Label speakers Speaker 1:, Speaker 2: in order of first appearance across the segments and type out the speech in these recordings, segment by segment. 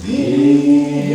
Speaker 1: Dio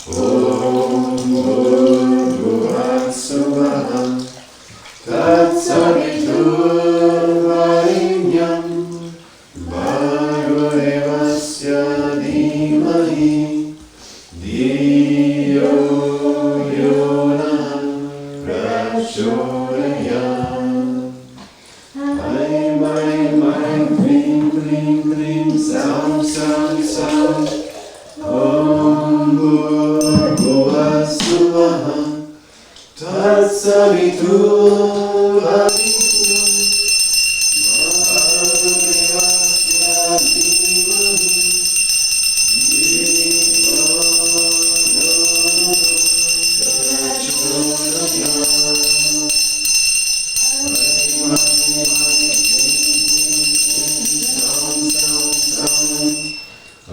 Speaker 1: Oh Sam Sam Sam Om Bhurbhuvah Swaha Tatsavitruvarenyam Bhargavasya dhimahi Dhiyo yo prachodayat.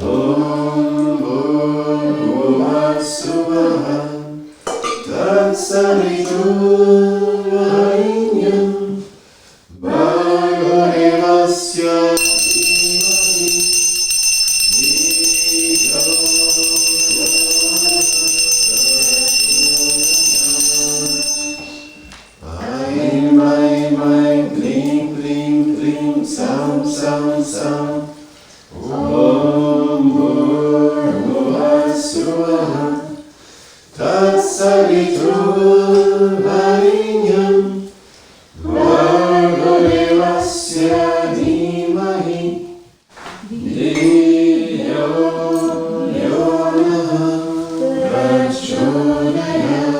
Speaker 1: Om Bhurbhuvah Swaha Tatsavitruvarenyam Bhargavasya dhimahi Dhiyo yo prachodayat. Aim Aim Aim Klim Klim Klim Sam Sam Sam Om Bhurbhuvah Swaha Tatsavitruvarenyam Bhargavasya dhimahi Dhiyo yo prachodayat.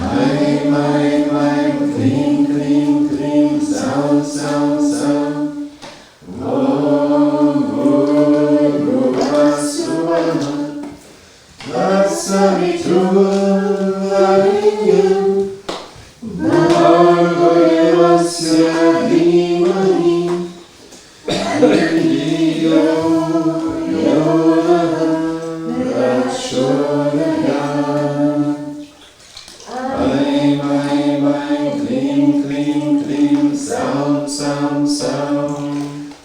Speaker 1: Aim Aim Aim Klim Klim Klim Sam Sam Sam Om Bhurbhuvah Swaha Tatsavitruvarenyam Bhargavasya dhimahi Dhiyo yo prachodayat. Aim Aim Aim Klim Klim Klim Sam Sam Sam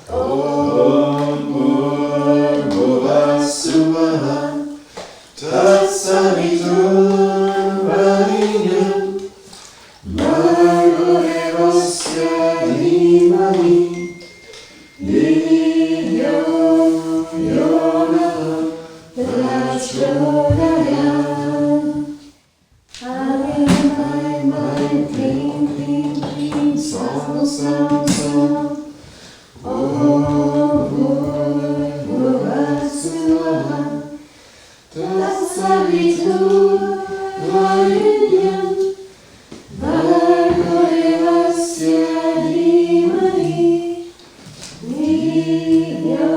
Speaker 1: Om Bhurbhuvah Swaha Tatsavitruvarenyam Bhargavasya dhimahi Dhiyo yo prachodayat. Aim Aim Aim Klim Klim Klim Sam Sam Sam Om Bhurbhuvah Swaha Tatsavitruvarenyam Bhargavasya dhimahi Dhiyo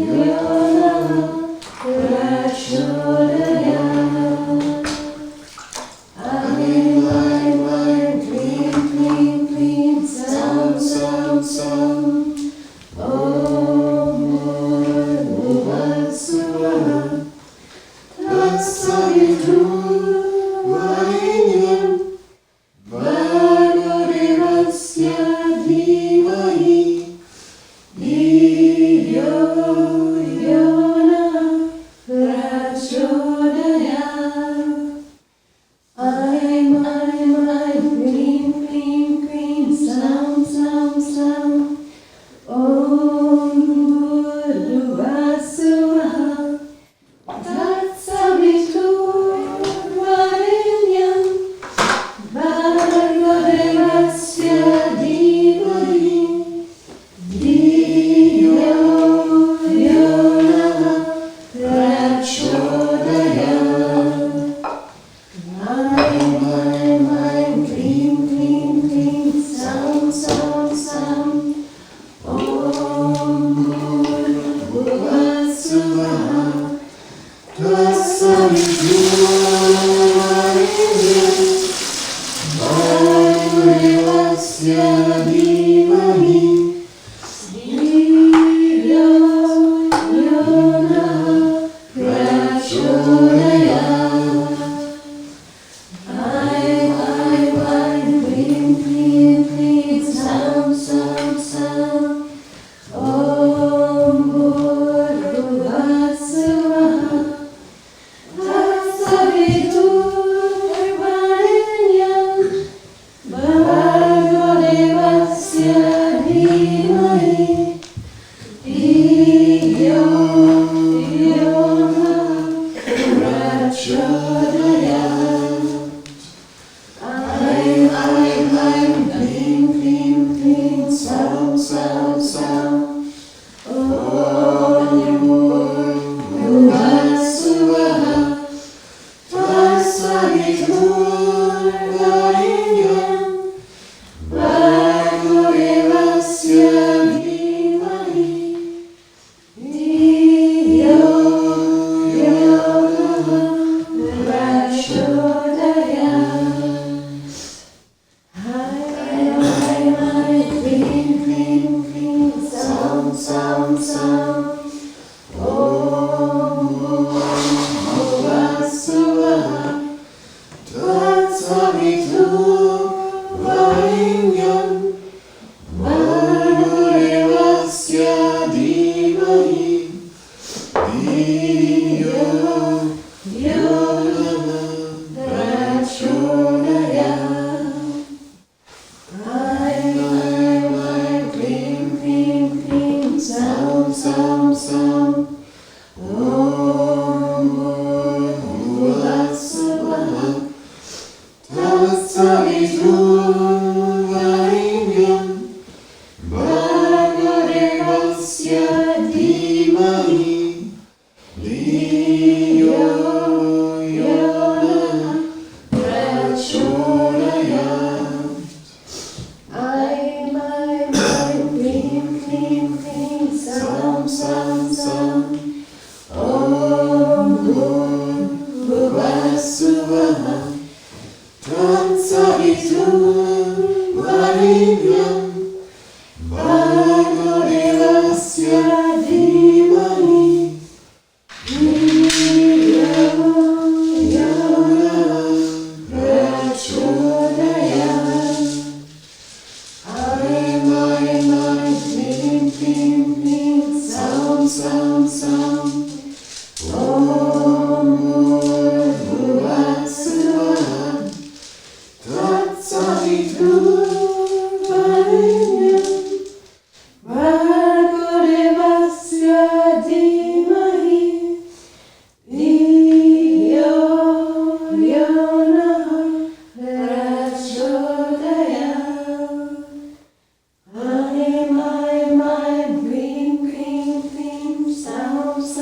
Speaker 1: yo prachodayat. Aim Aim Aim Klim Klim Klim Sam Sam Sam Om Bhurbhuvah Swaha Tatsavitruvarenyam Bhargavasya dhimahi Dhiyo Sam Sam. Om Bhuvasvaha Tatsavitu Varengyam Bhargavasya Dhimahi Dhiyo Yonah Prachodayat. Klim Klim Klim Sam Sam Sam. Om Bhuvasvaha Tatsavitu Varengyam Bhargavasya Dhimahi Dhiyo Yonah Prachodayat. Klim Klim Klim Sam Sam Sam. Om Bhuvasvaha Tatsavitu Varengyam Bhargavasya Dhimahi Dhiyo Yonah Prachodayat. Klim Klim Klim Sam Sam Sam. Om Bhuvasvaha Tatsavitu Varengyam Bhargavasya Dhimahi Dhiyo Yonah Prachodayat. Klim Klim Klim Sam Sam.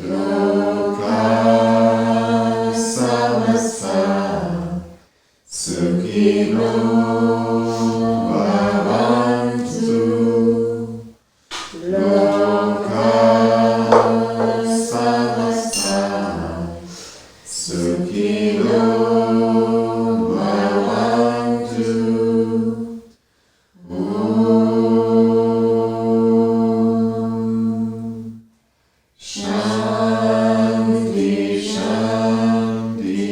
Speaker 1: Loka samasta sukhino bhavantu. Loka samasta sukhino bhavantu. Shanti, Shanti,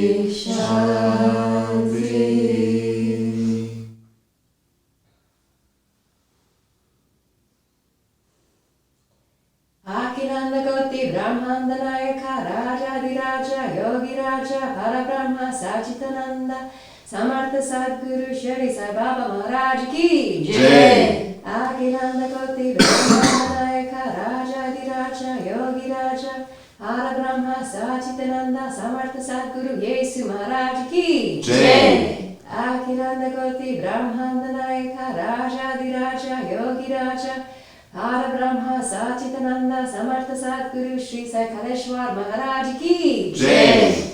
Speaker 1: Shanti.
Speaker 2: Akhilanda Koti Brahmanda Nayaka Rajadiraja Yogiraja Parabrahma Sachitananda Samartha Sadguru Shirdi Sai Baba Maharaj Ki
Speaker 1: Jai.
Speaker 2: Akhilanda Koti Brahmanda Nayaka Rajadiraja Yogiraja Parabrahma Sachitananda Samartha Sadguru Yesu Maharaj Ki
Speaker 1: Jai.
Speaker 2: Akhilanda Koti Brahmanda Nayaka Rajadiraja Yogiraja Parabrahma Sachitananda Samartha Sadguru Sri Sai Maharaj Ki
Speaker 1: Jai.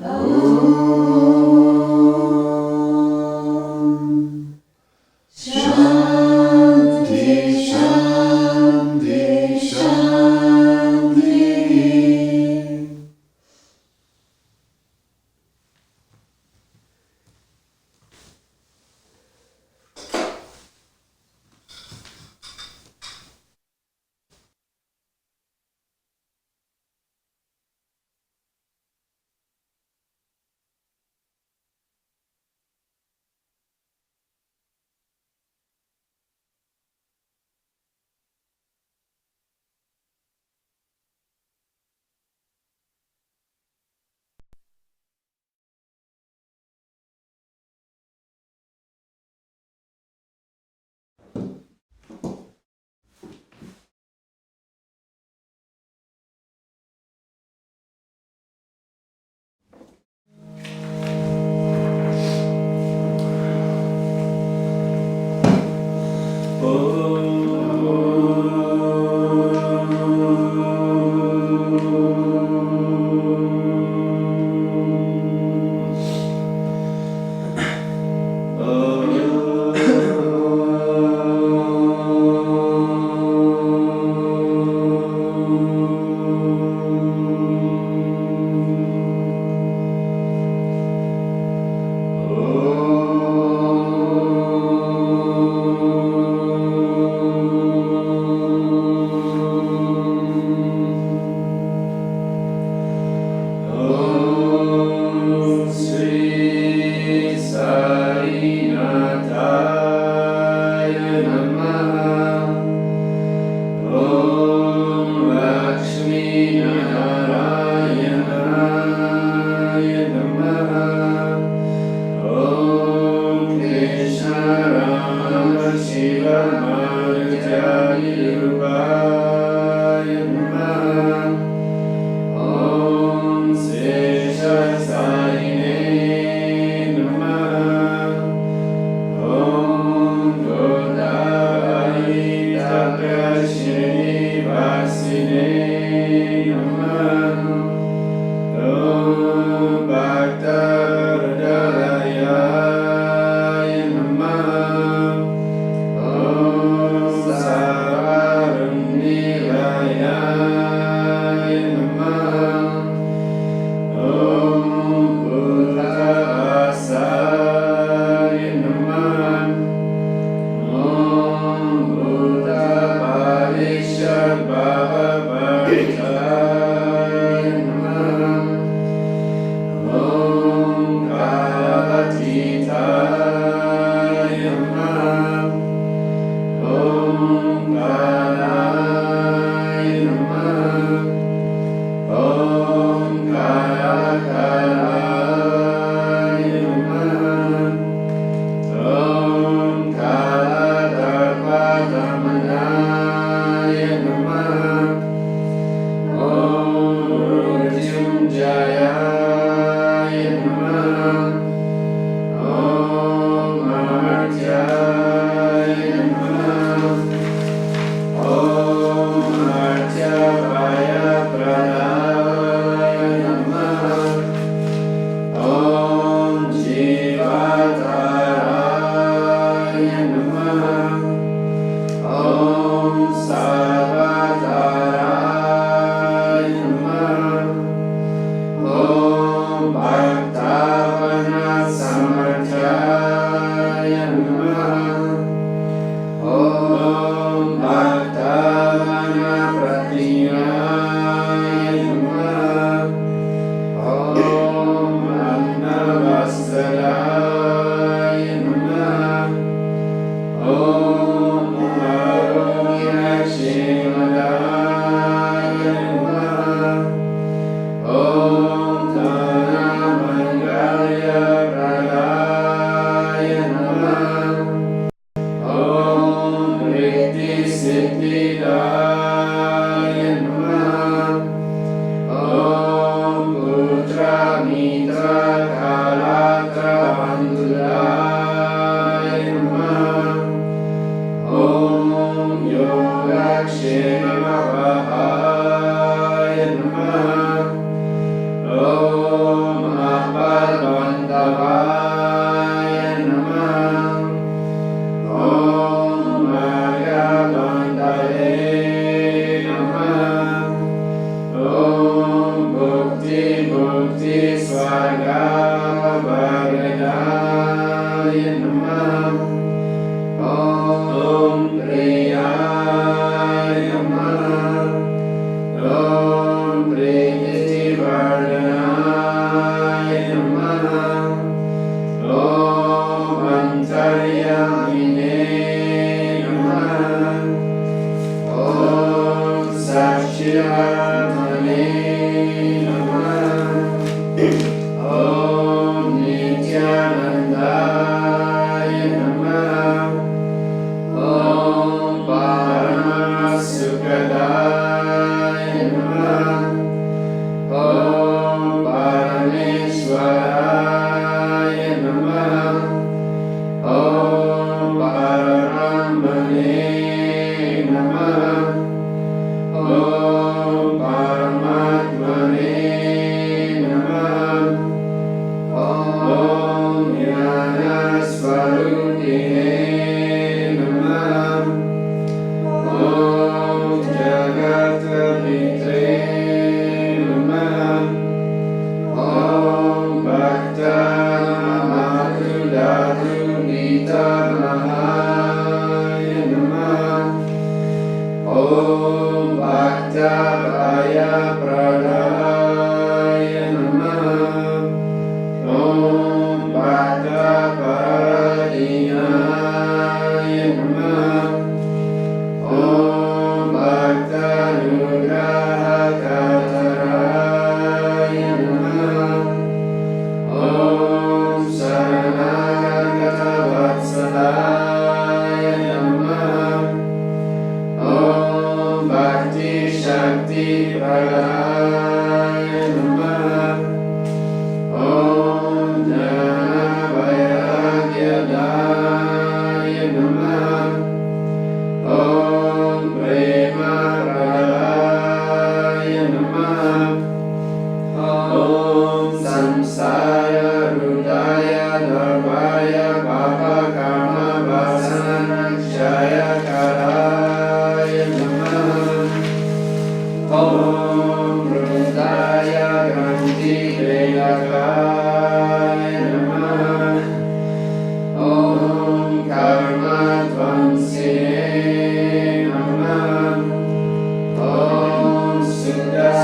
Speaker 1: Oh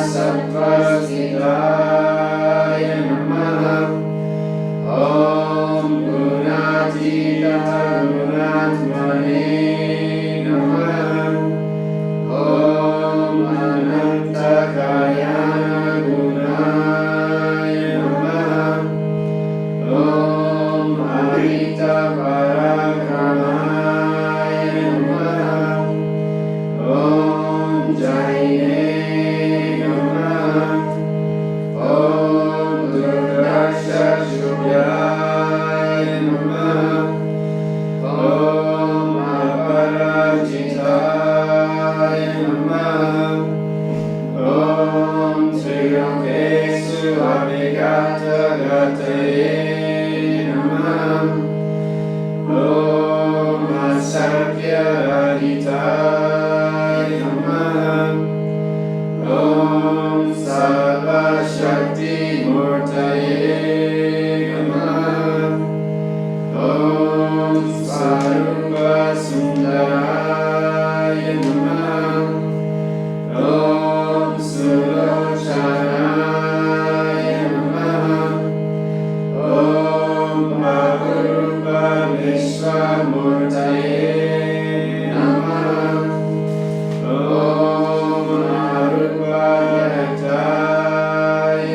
Speaker 1: Sattvasthitaya Namaha. Om Gunatita Gunatmane Namaha. Om Anantakayana Gunaya Namaha. Om Arita Parakamaya Namaha. Om Jaine Namaha. Om Durgasha Shubhyaya Namaha. Om Aparajitaya Namaha. Om Trilokesu Abhigata Gataye Namaha. Om Asakya Raditaya Namaha. Om Sarva Shakti Murtaye Namaha. Om Sarupa Sundaraya Namaha. Om Sulochanaya Namaha. Om Maharupa Vishwamurtaye Namaha. Om Arupa Yataya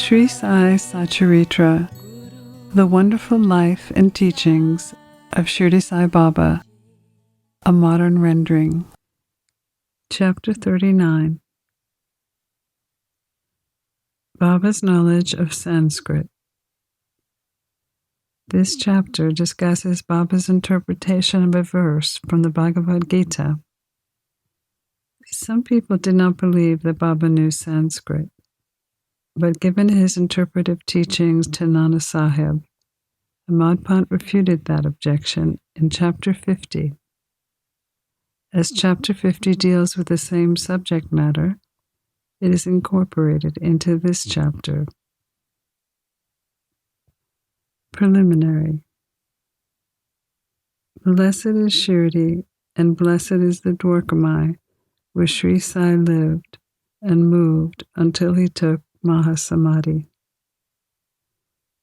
Speaker 3: Sri Sai Satcharitra, The Wonderful Life and Teachings of Shirdi Sai Baba, a Modern Rendering. Chapter 39. Baba's Knowledge of Sanskrit. This chapter discusses Baba's interpretation of a verse from the Bhagavad Gita. Some people did not believe that Baba knew Sanskrit, but given his interpretive teachings to Nana Sahib, Madhpant refuted that objection in Chapter 50. As Chapter 50 deals with the same subject matter, it is incorporated into this chapter. Preliminary. Blessed is Shirdi, and blessed is the Dwarkamai, where Sri Sai lived and moved until he took Mahasamadhi.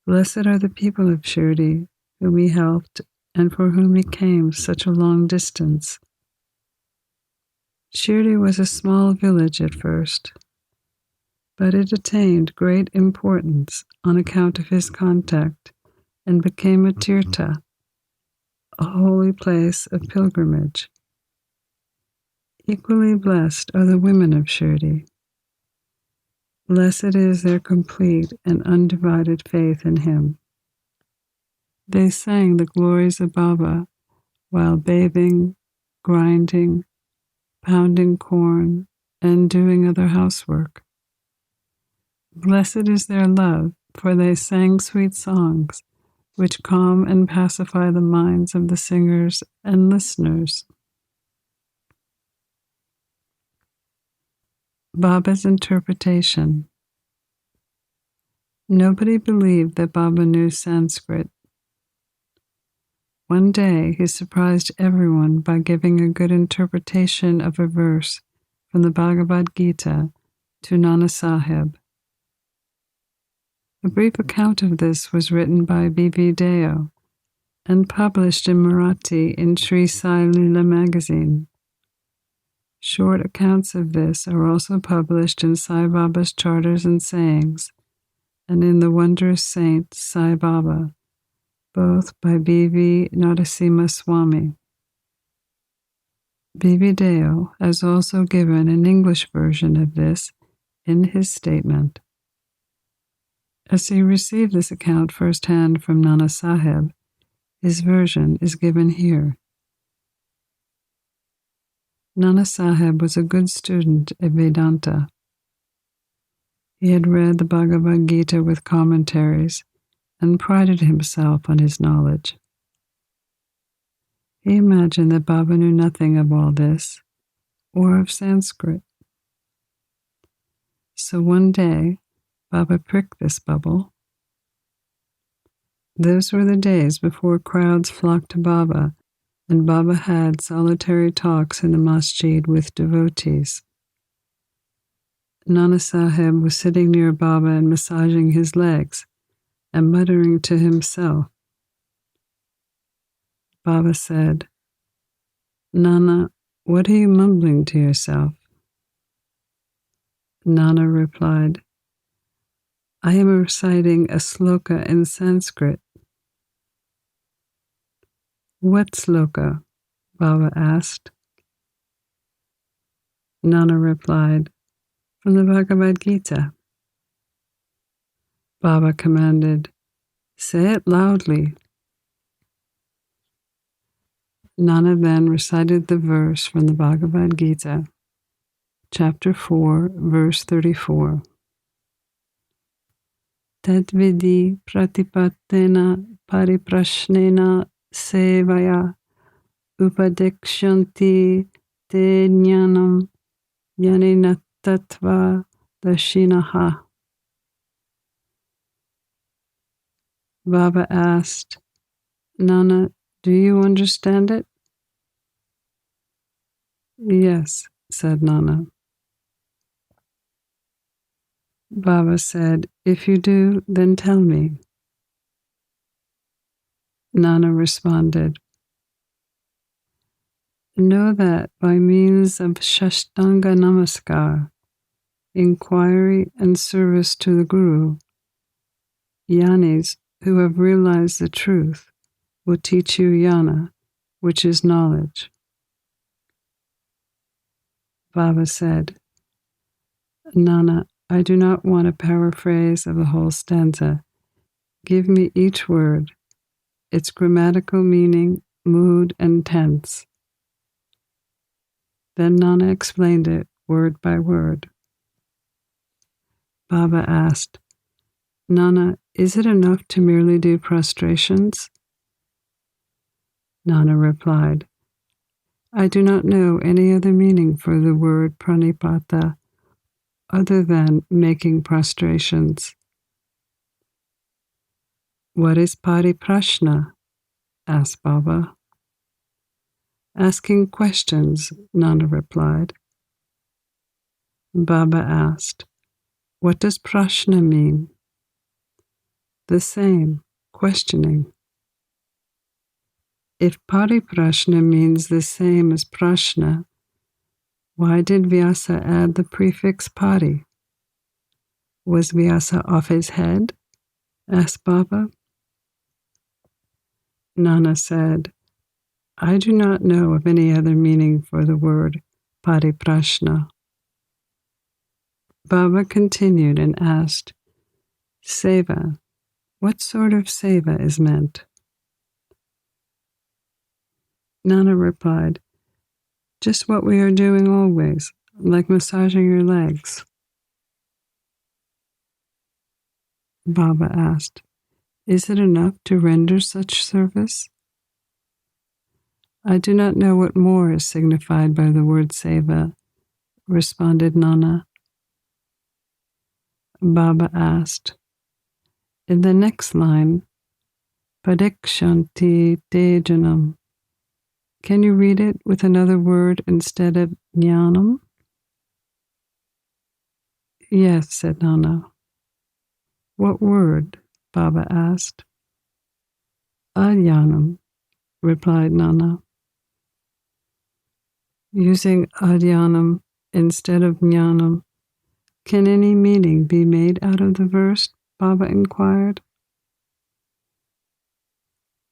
Speaker 3: Blessed are the people of Shirdi, whom he helped and for whom he came such a long distance. Shirdi was a small village at first, but it attained great importance on account of his contact and became a tirtha, a holy place of pilgrimage. Equally blessed are the women of Shirdi. Blessed is their complete and undivided faith in him. They sang the glories of Baba while bathing, grinding, pounding corn, and doing other housework. Blessed is their love, for they sang sweet songs, which calm and pacify the minds of the singers and listeners. Baba's interpretation. Nobody believed that Baba knew Sanskrit. One day he surprised everyone by giving a good interpretation of a verse from the Bhagavad Gita to Nana Sahib. A brief account of this was written by B.V. Deo and published in Marathi in Sri Sai magazine. Short accounts of this are also published in Sai Baba's Charters and Sayings and in The Wondrous Saint Sai Baba, both by B.V. Narasimha Swami. B.V. Deo has also given an English version of this in his statement. As he received this account firsthand from Nana Sahib, his version is given here. Nana Sahib was a good student of Vedanta. He had read the Bhagavad Gita with commentaries and prided himself on his knowledge. He imagined that Baba knew nothing of all this, or of Sanskrit. So one day, Baba pricked this bubble. Those were the days before crowds flocked to Baba, and Baba had solitary talks in the masjid with devotees. Nana Sahib was sitting near Baba and massaging his legs and muttering to himself. Baba said, "Nana, what are you mumbling to yourself?" Nana replied, "I am reciting a sloka in Sanskrit." "What sloka?" Baba asked. Nana replied, "From the Bhagavad Gita." Baba commanded, "Say it loudly." Nana then recited the verse from the Bhagavad Gita, chapter 4, verse 34. Tadvidi pratipattena pariprashnena sevaya upadekshanti te jnanam yanina tattva dashinaha. Baba asked, "Nana, do you understand it?" "Yes," said Nana. Baba said, "If you do, then tell me." Nana responded, "Know that by means of Shashtanga Namaskar, inquiry and service to the Guru, Yanis who have realized the truth will teach you Yana, which is knowledge." Baba said, "Nana, I do not want a paraphrase of the whole stanza. Give me each word, its grammatical meaning, mood, and tense." Then Nana explained it word by word. Baba asked, "Nana, is it enough to merely do prostrations?" Nana replied, "I do not know any other meaning for the word pranipata other than making prostrations." "What is pariprashna?" asked Baba. "Asking questions," Nana replied. Baba asked, "What does prashna mean?" "The same, questioning." If pariprashna means the same as prashna, why did Vyasa add the prefix pari? Was Vyasa off his head? Asked Baba. Nana said, "I do not know of any other meaning for the word pariprashna." Baba continued and asked, "Seva, what sort of seva is meant?" Nana replied, "Just what we are doing always, like massaging your legs." Baba asked, "Is it enough to render such service?" "I do not know what more is signified by the word seva," responded Nana. Baba asked. In the next line, Padikshanti Dejanam. Can you read it with another word instead of jnanam? Yes, said Nana. What word? Baba asked. Ajnanam, replied Nana. Using ajnanam instead of jnanam, can any meaning be made out of the verse? Baba inquired.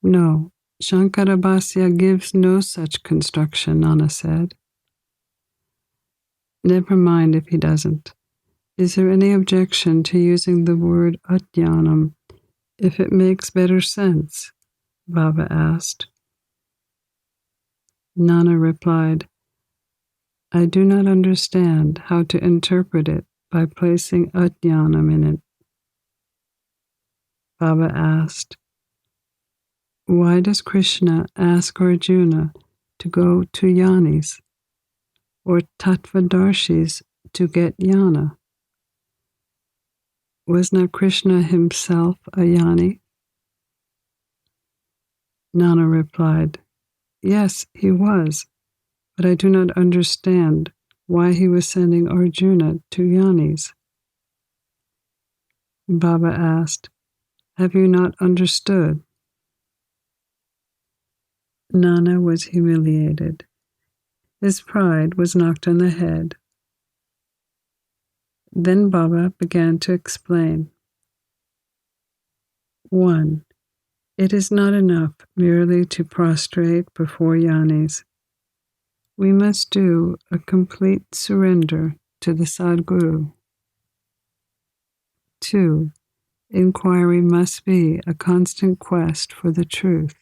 Speaker 3: No, Shankarabhasya gives no such construction, Nana said. Never mind if he doesn't. Is there any objection to using the word ajnanam if it makes better sense? Baba asked. Nana replied, I do not understand how to interpret it by placing ajnanam in it. Baba asked, why does Krishna ask Arjuna to go to yanis or tattvadarshis to get jnana? Was not Krishna himself a yani? Nana replied, yes, he was, but I do not understand why he was sending Arjuna to yanis. Baba asked, have you not understood? Nana was humiliated. His pride was knocked on the head. Then Baba began to explain. 1. It is not enough merely to prostrate before yanis. We must do a complete surrender to the Sadguru. 2. Inquiry must be a constant quest for the truth.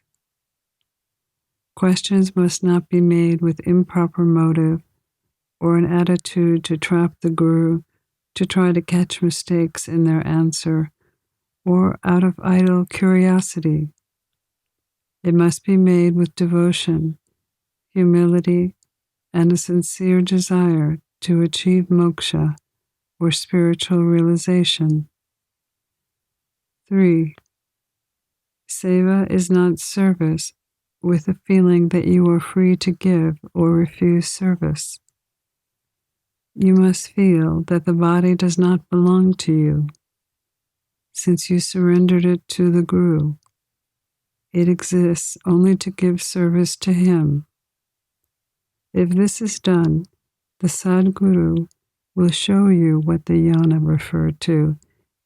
Speaker 3: Questions must not be made with improper motive or an attitude to trap the Guru, to try to catch mistakes in their answer, or out of idle curiosity. It must be made with devotion, humility, and a sincere desire to achieve moksha or spiritual realization. 3. Seva is not service with a feeling that you are free to give or refuse service. You must feel that the body does not belong to you, since you surrendered it to the Guru. It exists only to give service to him. If this is done, the Sadguru will show you what the jnana referred to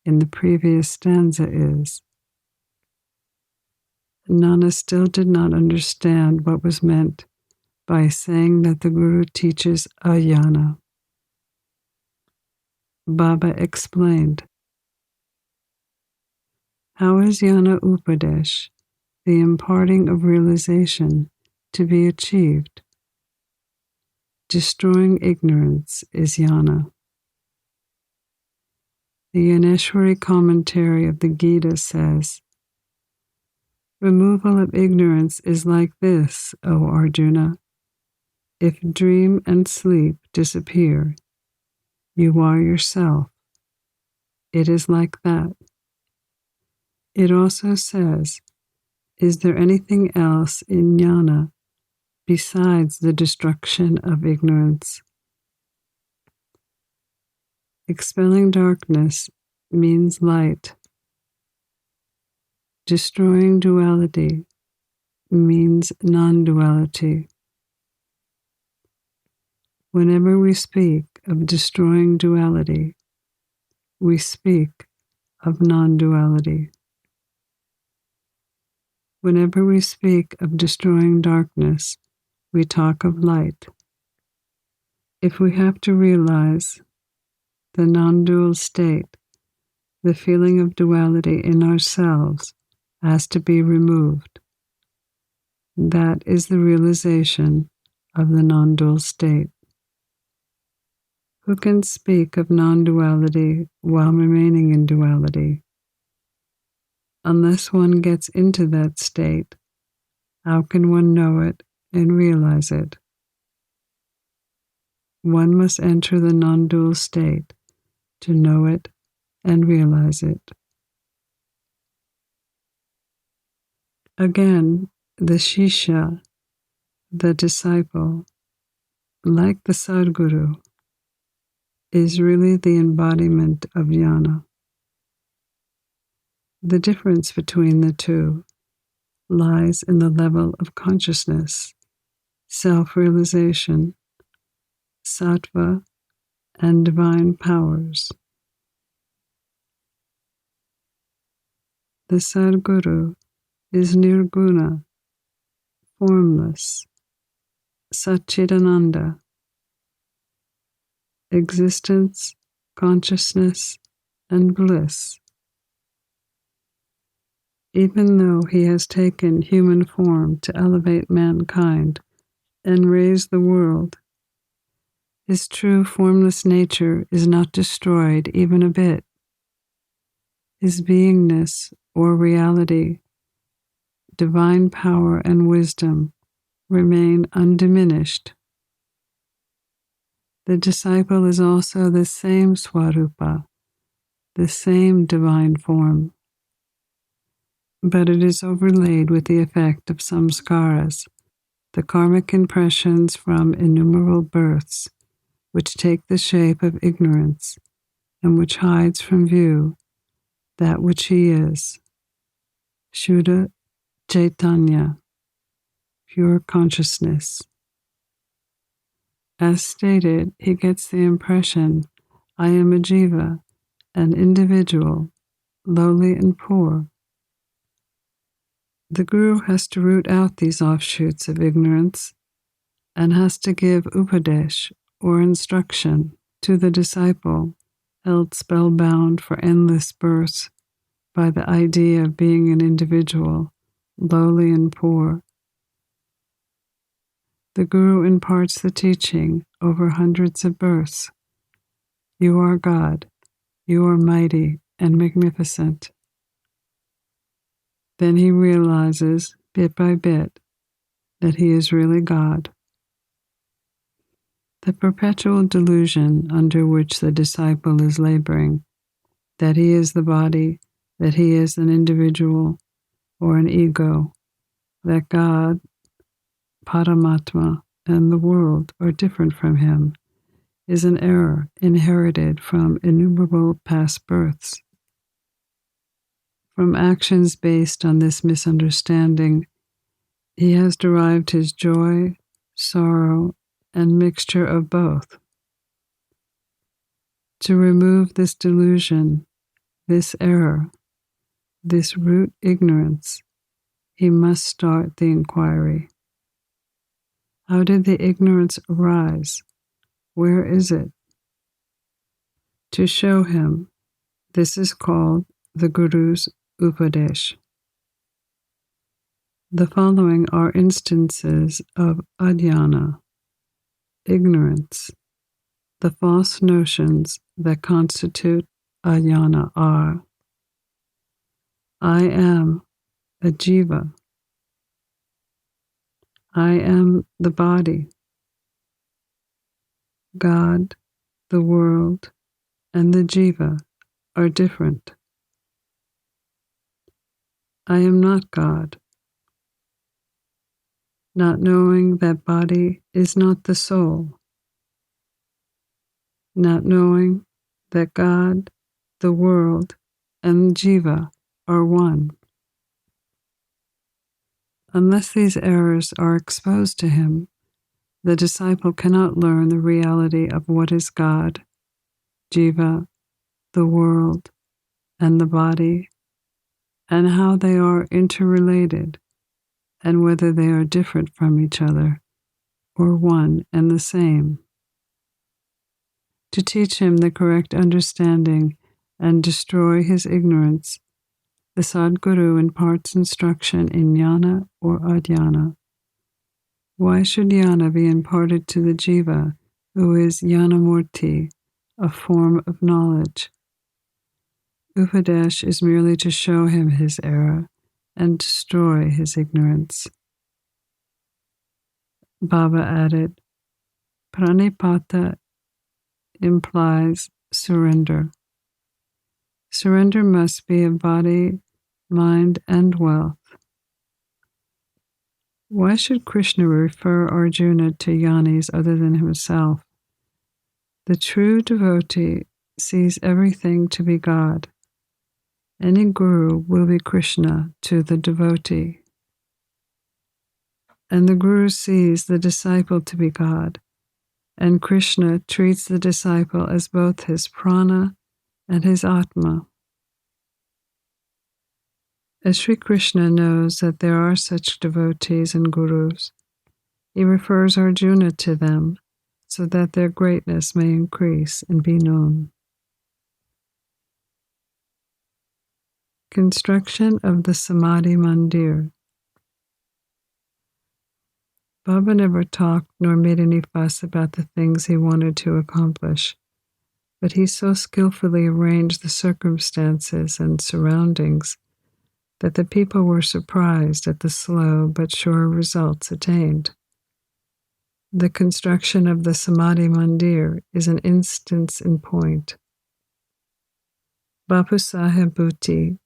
Speaker 3: in the previous stanza is. Nana still did not understand what was meant by saying that the Guru teaches ajnana. Baba explained, how is jnana upadesh, the imparting of realization, to be achieved? Destroying ignorance is jnana. The Yaneshwari commentary of the Gita says, removal of ignorance is like this, O Arjuna. If dream and sleep disappear, you are yourself. It is like that. It also says, is there anything else in jnana besides the destruction of ignorance? Expelling darkness means light. Destroying duality means non-duality. Whenever we speak of destroying duality, we speak of non-duality. Whenever we speak of destroying darkness, we talk of light. If we have to realize the non-dual state, the feeling of duality in ourselves has to be removed. That is the realization of the non-dual state. Who can speak of non-duality while remaining in duality? Unless one gets into that state, how can one know it and realize it? One must enter the non-dual state to know it and realize it. Again, the Shishya, the disciple, like the Sadguru, is really the embodiment of jnana. The difference between the two lies in the level of consciousness, self-realization, sattva, and divine powers. The Sadguru is nirguna, formless, Satchidananda, existence, consciousness, and bliss. Even though he has taken human form to elevate mankind and raise the world, his true formless nature is not destroyed even a bit. His beingness or reality, divine power and wisdom remain undiminished. The disciple is also the same Swarupa, the same divine form, but it is overlaid with the effect of samskaras, the karmic impressions from innumerable births, which take the shape of ignorance and which hides from view that which he is, Shuddha Chaitanya, pure consciousness. As stated, he gets the impression, I am a jiva, an individual, lowly and poor. The Guru has to root out these offshoots of ignorance and has to give upadesh, or instruction, to the disciple, held spellbound for endless births by the idea of being an individual, lowly and poor. The Guru imparts the teaching over hundreds of births. You are God, you are mighty and magnificent. Then he realizes, bit by bit, that he is really God. The perpetual delusion under which the disciple is laboring, that he is the body, that he is an individual or an ego, that God, Paramatma, and the world are different from him, is an error inherited from innumerable past births. From actions based on this misunderstanding, he has derived his joy, sorrow, and mixture of both. To remove this delusion, this error, this root ignorance, he must start the inquiry. How did the ignorance arise? Where is it? To show him, this is called the Guru's Upadesh. The following are instances of adhyana, ignorance. The false notions that constitute adhyana are: I am a jiva. I am the body. God, the world, and the jiva are different. I am not God. Not knowing that body is not the soul. Not knowing that God, the world, and jiva are one. Unless these errors are exposed to him, the disciple cannot learn the reality of what is God, jiva, the world, and the body, and how they are interrelated, and whether they are different from each other, or one and the same. To teach him the correct understanding and destroy his ignorance, the Sadguru imparts instruction in jnana or adhyana. Why should jnana be imparted to the jiva, who is jnanamurti, a form of knowledge? Upadesh is merely to show him his error and destroy his ignorance. Baba added, Pranipata implies surrender. Surrender must be of body, mind, and wealth. Why should Krishna refer Arjuna to yanis other than himself? The true devotee sees everything to be God. Any guru will be Krishna to the devotee. And the guru sees the disciple to be God, and Krishna treats the disciple as both his prana and his atma. As Sri Krishna knows that there are such devotees and gurus, he refers Arjuna to them so that their greatness may increase and be known. Construction of the Samadhi Mandir. Baba never talked nor made any fuss about the things he wanted to accomplish, but he so skillfully arranged the circumstances and surroundings that the people were surprised at the slow but sure results attained. The construction of the Samadhi Mandir is an instance in point. Bapu Saheb Bhuti,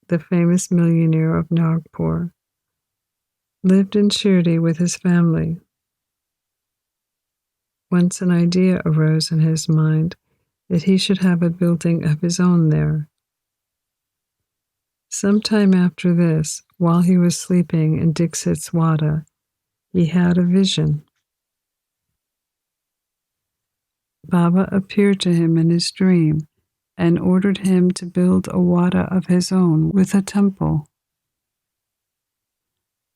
Speaker 3: the famous millionaire of Nagpur, lived in Shirdi with his family. Once an idea arose in his mind that he should have a building of his own there. Sometime after this, while he was sleeping in Dixit's Wada, he had a vision. Baba appeared to him in his dream and ordered him to build a wada of his own with a temple.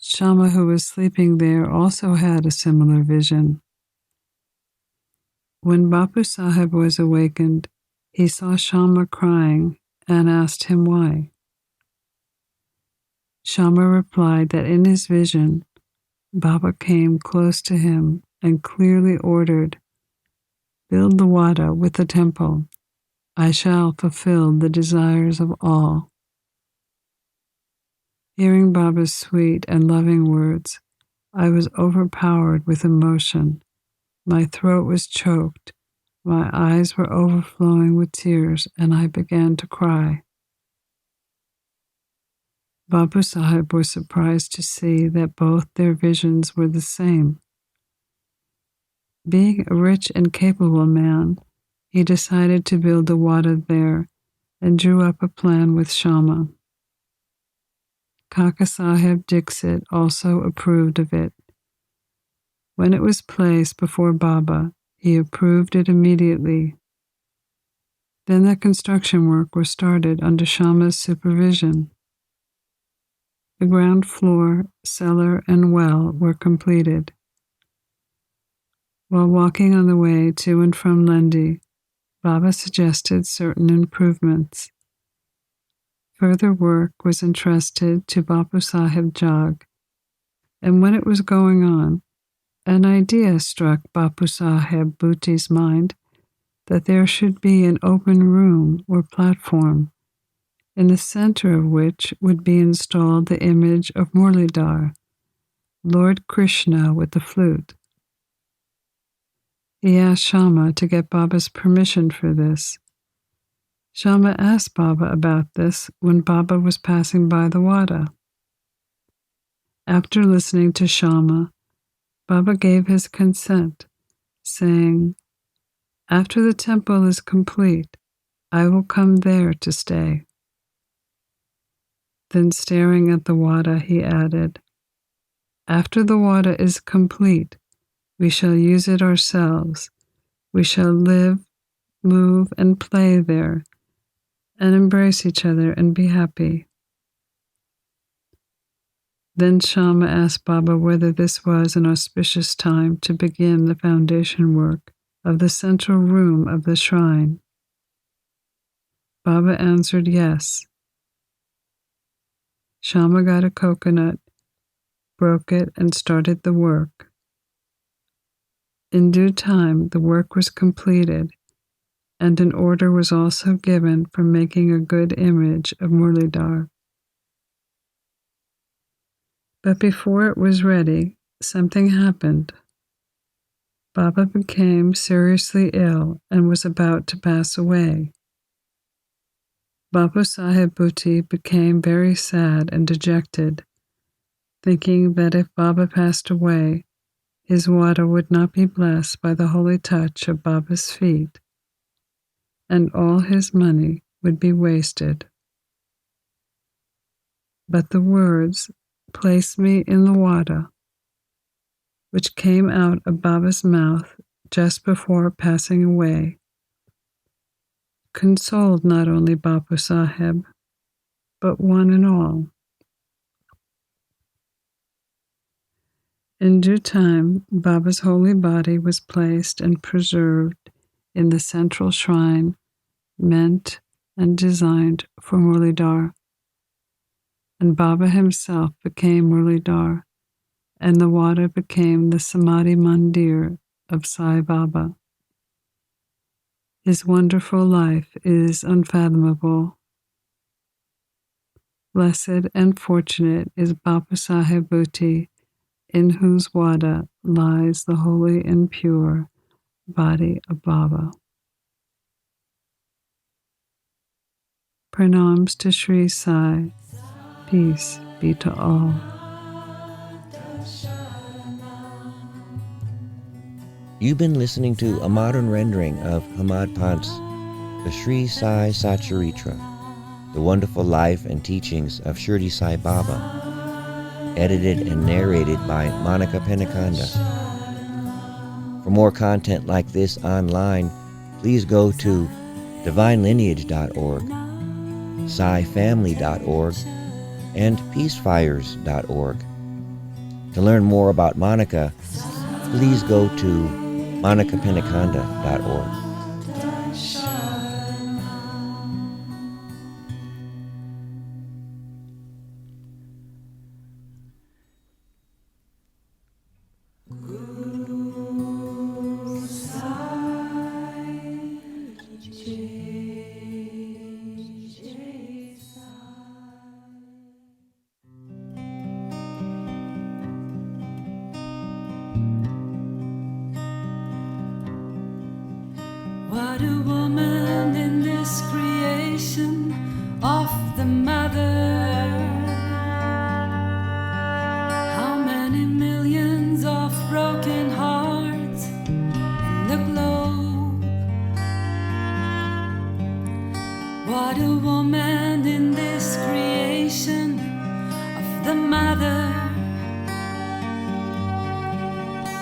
Speaker 3: Shama, who was sleeping there, also had a similar vision. When Bapu Saheb was awakened, he saw Shama crying and asked him why. Shama replied that in his vision, Baba came close to him and clearly ordered, "Build the wada with the temple. I shall fulfill the desires of all." Hearing Baba's sweet and loving words, I was overpowered with emotion. My throat was choked, my eyes were overflowing with tears, and I began to cry. Bapu Saheb was surprised to see that both their visions were the same. Being a rich and capable man, he decided to build a wada there and drew up a plan with Shama. Kaka Saheb Dixit also approved of it. When it was placed before Baba, he approved it immediately. Then the construction work was started under Shama's supervision. The ground floor, cellar, and well were completed. While walking on the way to and from Lendi, Baba suggested certain improvements. Further work was entrusted to Bapu Saheb Jog, and when it was going on, an idea struck Bapu Saheb Bhuti's mind that there should be an open room or platform, in the center of which would be installed the image of Murlidhar, Lord Krishna with the flute. He asked Shama to get Baba's permission for this. Shama asked Baba about this when Baba was passing by the wada. After listening to Shama, Baba gave his consent, saying, "After the temple is complete, I will come there to stay." Then staring at the wada, he added, "After the wada is complete, we shall use it ourselves. We shall live, move, and play there, and embrace each other and be happy." Then Shama asked Baba whether this was an auspicious time to begin the foundation work of the central room of the shrine. Baba answered yes. Shama got a coconut, broke it, and started the work. In due time, the work was completed, and an order was also given for making a good image of Murlidhar. But before it was ready, something happened. Baba became seriously ill and was about to pass away. Bapu Sahib Bhuti became very sad and dejected, thinking that if Baba passed away, his water would not be blessed by the holy touch of Baba's feet, and all his money would be wasted. But the words, "Place me in the water," which came out of Baba's mouth just before passing away, consoled not only Bapu Sahib, but one and all. In due time, Baba's holy body was placed and preserved in the central shrine meant and designed for Murlidhar, and Baba himself became Murlidhar, and the water became the Samadhi Mandir of Sai Baba. His wonderful life is unfathomable. Blessed and fortunate is Bapu Sahib Bhuti, in whose water lies the holy and pure body of Baba. Pranams to Sri Sai. Peace be to all.
Speaker 4: You've been listening to a modern rendering of Hamad Pant's The Sri Sai Satcharitra, the wonderful life and teachings of Shirdi Sai Baba, edited and narrated by Monica Penacanda. For more content like this online, please go to divinelineage.org, SaiFamily.org, and peacefires.org. To learn more about Monica, please go to monicapenacanda.org.
Speaker 5: What a woman in this creation of the mother. How many millions of broken hearts in the globe. What a woman in this creation of the mother.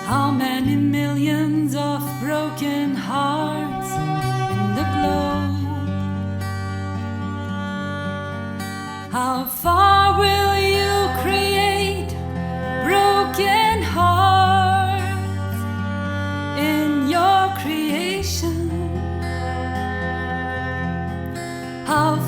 Speaker 5: How many millions of broken hearts in the globe. How far will you create broken hearts in your creation? How